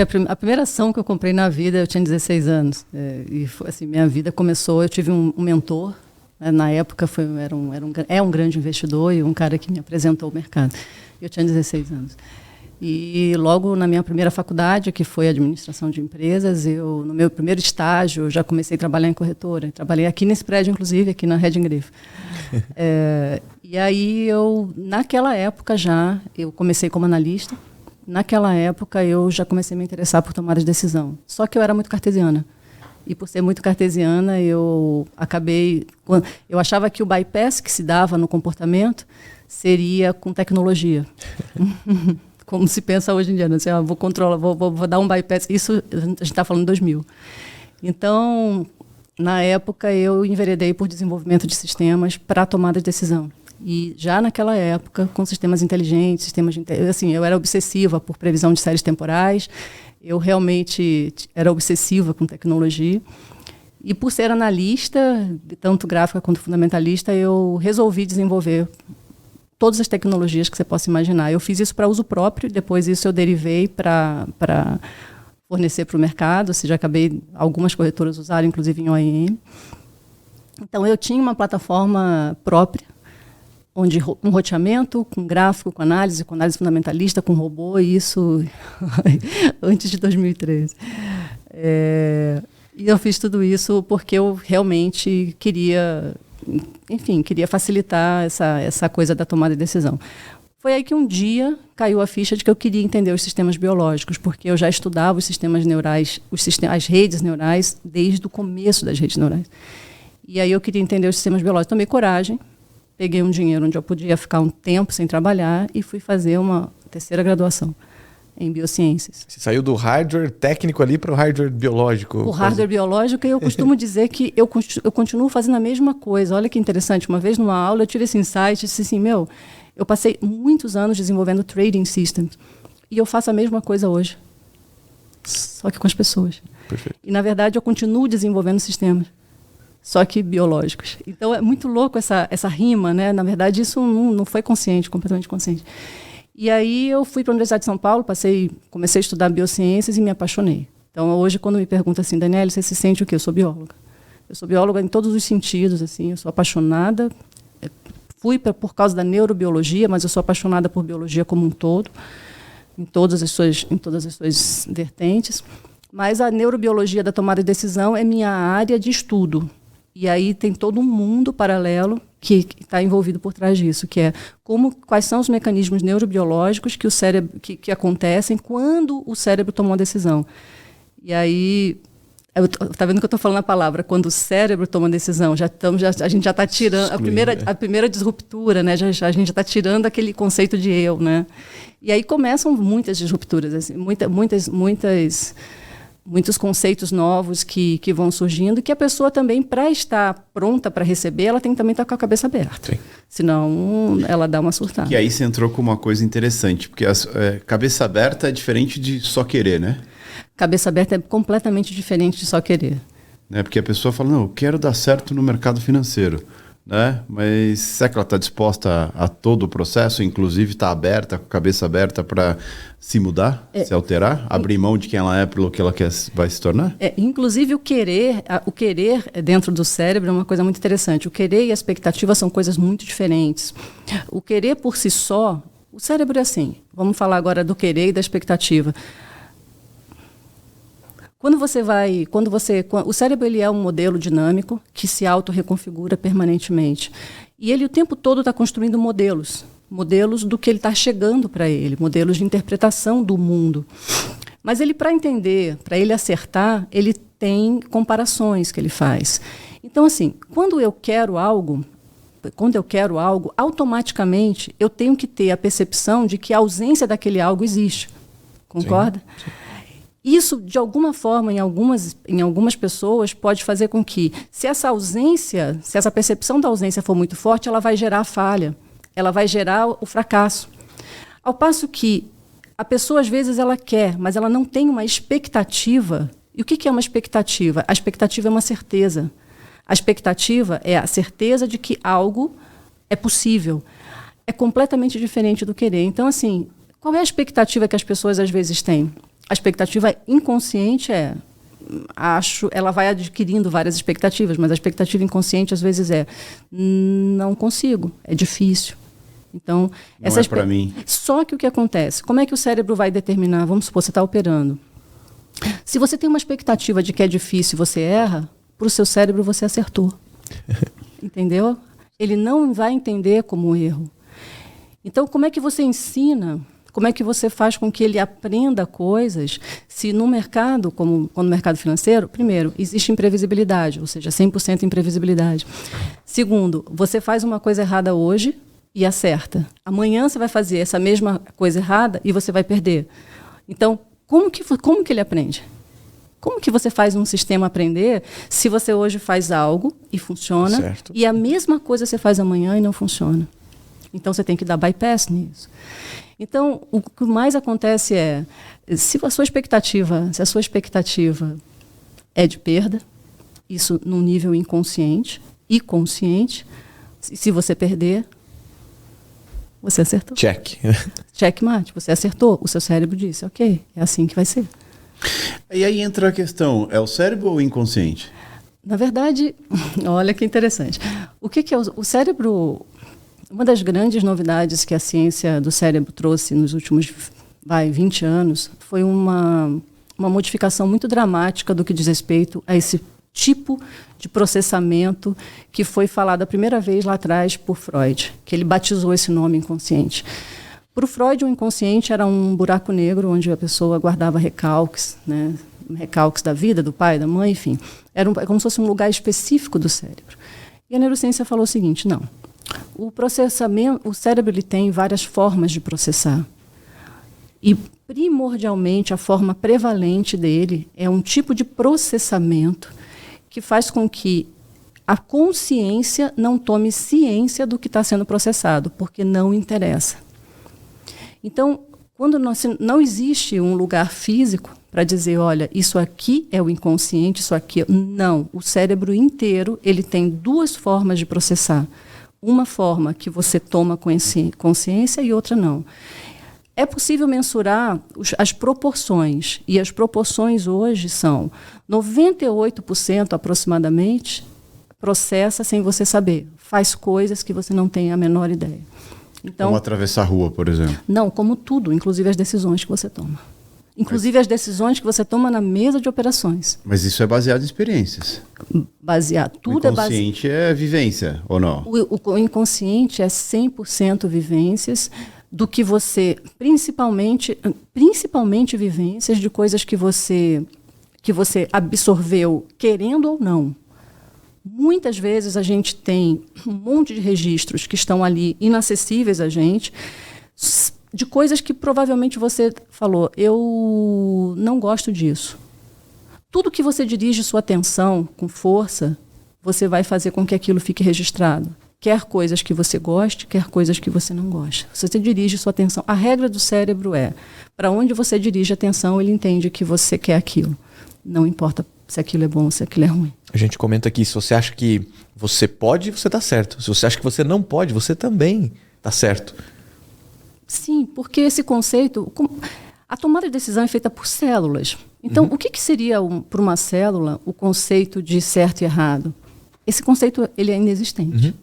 que a primeira ação que eu comprei na vida, eu tinha 16 anos. E assim, minha vida começou, eu tive um mentor, né, na época é um grande investidor e um cara que me apresentou o mercado. Eu tinha 16 anos. E logo na minha primeira faculdade, que foi administração de empresas, no meu primeiro estágio, eu já comecei a trabalhar em corretora. Trabalhei aqui nesse prédio, inclusive, aqui na Red Griff. E aí, naquela época eu comecei como analista. Naquela época, eu já comecei a me interessar por tomar de decisão. Só que eu era muito cartesiana. E por ser muito cartesiana, eu achava que o bypass que se dava no comportamento seria com tecnologia. Como se pensa hoje em dia, né? Assim, vou controlar, vou dar um bypass. Isso a gente está falando em 2000. Então, na época, eu enveredei por desenvolvimento de sistemas para tomada de decisão. E já naquela época, com sistemas inteligentes, assim, eu era obsessiva por previsão de séries temporais, eu realmente era obsessiva com tecnologia. E por ser analista, tanto gráfica quanto fundamentalista, eu resolvi desenvolver todas as tecnologias que você possa imaginar. Eu fiz isso para uso próprio, depois isso eu derivei para fornecer para o mercado, ou seja, algumas corretoras usaram, inclusive em OEM. Então, eu tinha uma plataforma própria, onde um roteamento, com gráfico, com análise fundamentalista, com robô, e isso antes de 2013. E eu fiz tudo isso porque eu realmente queria facilitar essa coisa da tomada de decisão. Foi aí que um dia caiu a ficha de que eu queria entender os sistemas biológicos, porque eu já estudava os sistemas neurais, as redes neurais, desde o começo das redes neurais. E aí eu queria entender os sistemas biológicos. Tomei coragem, peguei um dinheiro onde eu podia ficar um tempo sem trabalhar e fui fazer uma terceira graduação em biociências. Você saiu do hardware técnico ali para o hardware biológico. O hardware biológico, e eu costumo dizer que eu continuo fazendo a mesma coisa. Olha que interessante, uma vez numa aula eu tive esse insight, disse assim, eu passei muitos anos desenvolvendo trading systems e eu faço a mesma coisa hoje, só que com as pessoas. Perfeito. E, na verdade, eu continuo desenvolvendo sistemas, só que biológicos. Então, é muito louco essa rima, né? Na verdade, isso não foi consciente, completamente consciente. E aí eu fui para a Universidade de São Paulo, comecei a estudar biociências e me apaixonei. Então, hoje, quando me perguntam assim, Daniela, você se sente o quê? Eu sou bióloga. Eu sou bióloga em todos os sentidos, assim, eu sou apaixonada. Fui por causa da neurobiologia, mas eu sou apaixonada por biologia como um todo, em todas as suas vertentes. Mas a neurobiologia da tomada de decisão é minha área de estudo. E aí tem todo um mundo paralelo que está envolvido por trás disso, que é quais são os mecanismos neurobiológicos que o cérebro que acontecem quando o cérebro toma uma decisão. E aí, está vendo que eu estou falando a palavra, quando o cérebro toma uma decisão, a gente já está tirando a primeira disruptura, né? A gente já está tirando aquele conceito de eu, né? E aí começam muitas disrupturas, assim, muitos conceitos novos que vão surgindo, que a pessoa também, para estar pronta para receber, ela tem que também estar com a cabeça aberta. Sim. Senão, ela dá uma surtada. E aí você entrou com uma coisa interessante, porque cabeça aberta é diferente de só querer, né? Cabeça aberta é completamente diferente de só querer. Porque a pessoa fala, não, eu quero dar certo no mercado financeiro. Né? Mas será que ela está disposta a todo o processo, inclusive está aberta, com a cabeça aberta para se mudar, se alterar, abrir mão de quem ela é pelo que ela vai se tornar? Inclusive o querer dentro do cérebro é uma coisa muito interessante. O querer e a expectativa são coisas muito diferentes. O querer por si só, o cérebro é assim. Vamos falar agora do querer e da expectativa. O cérebro ele é um modelo dinâmico que se autorreconfigura permanentemente. E ele o tempo todo está construindo modelos do que ele está chegando para ele, modelos de interpretação do mundo. Mas ele, para entender, para ele acertar, ele tem comparações que ele faz. Então, assim, quando eu quero algo, automaticamente eu tenho que ter a percepção de que a ausência daquele algo existe. Concorda? Sim. Isso, de alguma forma, em algumas pessoas, pode fazer com que, se essa percepção da ausência for muito forte, ela vai gerar a falha, ela vai gerar o fracasso. Ao passo que a pessoa, às vezes, ela quer, mas ela não tem uma expectativa. E o que é uma expectativa? A expectativa é uma certeza. A expectativa é a certeza de que algo é possível. É completamente diferente do querer. Então, assim, qual é a expectativa que as pessoas, às vezes, têm? a expectativa inconsciente ela vai adquirindo várias expectativas, mas a expectativa inconsciente às vezes não consigo, é difícil. Então, não é para mim. Só que o que acontece? Como é que o cérebro vai determinar? Vamos supor, você está operando. Se você tem uma expectativa de que é difícil e você erra, para o seu cérebro você acertou. Entendeu? Ele não vai entender como erro. Então, como é que você ensina? Como é que você faz com que ele aprenda coisas se no mercado, como no mercado financeiro, primeiro, existe imprevisibilidade, ou seja, 100% imprevisibilidade. Segundo, você faz uma coisa errada hoje e acerta. Amanhã você vai fazer essa mesma coisa errada e você vai perder. Então, como que ele aprende? Como que você faz um sistema aprender se você hoje faz algo e funciona, certo, e a mesma coisa você faz amanhã e não funciona? Então, você tem que dar bypass nisso. Então, o que mais acontece se a sua expectativa é de perda, isso num nível inconsciente e consciente, se você perder, você acertou. Checkmate, você acertou. O seu cérebro disse, ok, é assim que vai ser. E aí entra a questão, é o cérebro ou o inconsciente? Na verdade, olha que interessante. O que é o cérebro? Uma das grandes novidades que a ciência do cérebro trouxe nos últimos 20 anos foi uma modificação muito dramática do que diz respeito a esse tipo de processamento que foi falado a primeira vez lá atrás por Freud, que ele batizou esse nome inconsciente. Para o Freud, o inconsciente era um buraco negro onde a pessoa guardava recalques, né? Recalques da vida, do pai, da mãe, enfim. Era como se fosse um lugar específico do cérebro. E a neurociência falou o seguinte, não. O processamento, o cérebro ele tem várias formas de processar. E, primordialmente, a forma prevalente dele é um tipo de processamento que faz com que a consciência não tome ciência do que está sendo processado, porque não interessa. Então, quando não existe um lugar físico para dizer, olha, isso aqui é o inconsciente, isso aqui... Não, o cérebro inteiro ele tem duas formas de processar. Uma forma que você toma consciência e outra não. É possível mensurar as proporções, e as proporções hoje são 98% aproximadamente processa sem você saber. Faz coisas que você não tem a menor ideia. Então, como atravessar a rua, por exemplo? Não, como tudo, inclusive as decisões que você toma. Inclusive as decisões que você toma na mesa de operações. Mas isso é baseado em experiências. Tudo é baseado. O inconsciente é vivência, ou não? O inconsciente é 100% vivências do que você, principalmente vivências de coisas que você absorveu, querendo ou não. Muitas vezes a gente tem um monte de registros que estão ali inacessíveis a gente, de coisas que provavelmente você falou, eu não gosto disso. Tudo que você dirige sua atenção com força, você vai fazer com que aquilo fique registrado. Quer coisas que você goste, quer coisas que você não gosta. Se você dirige sua atenção, a regra do cérebro para onde você dirige a atenção, ele entende que você quer aquilo. Não importa se aquilo é bom ou se aquilo é ruim. A gente comenta aqui, se você acha que você pode, você está certo. Se você acha que você não pode, você também está certo. Sim, porque esse conceito... A tomada de decisão é feita por células. Então, o que seria, para uma célula, o conceito de certo e errado? Esse conceito ele é inexistente.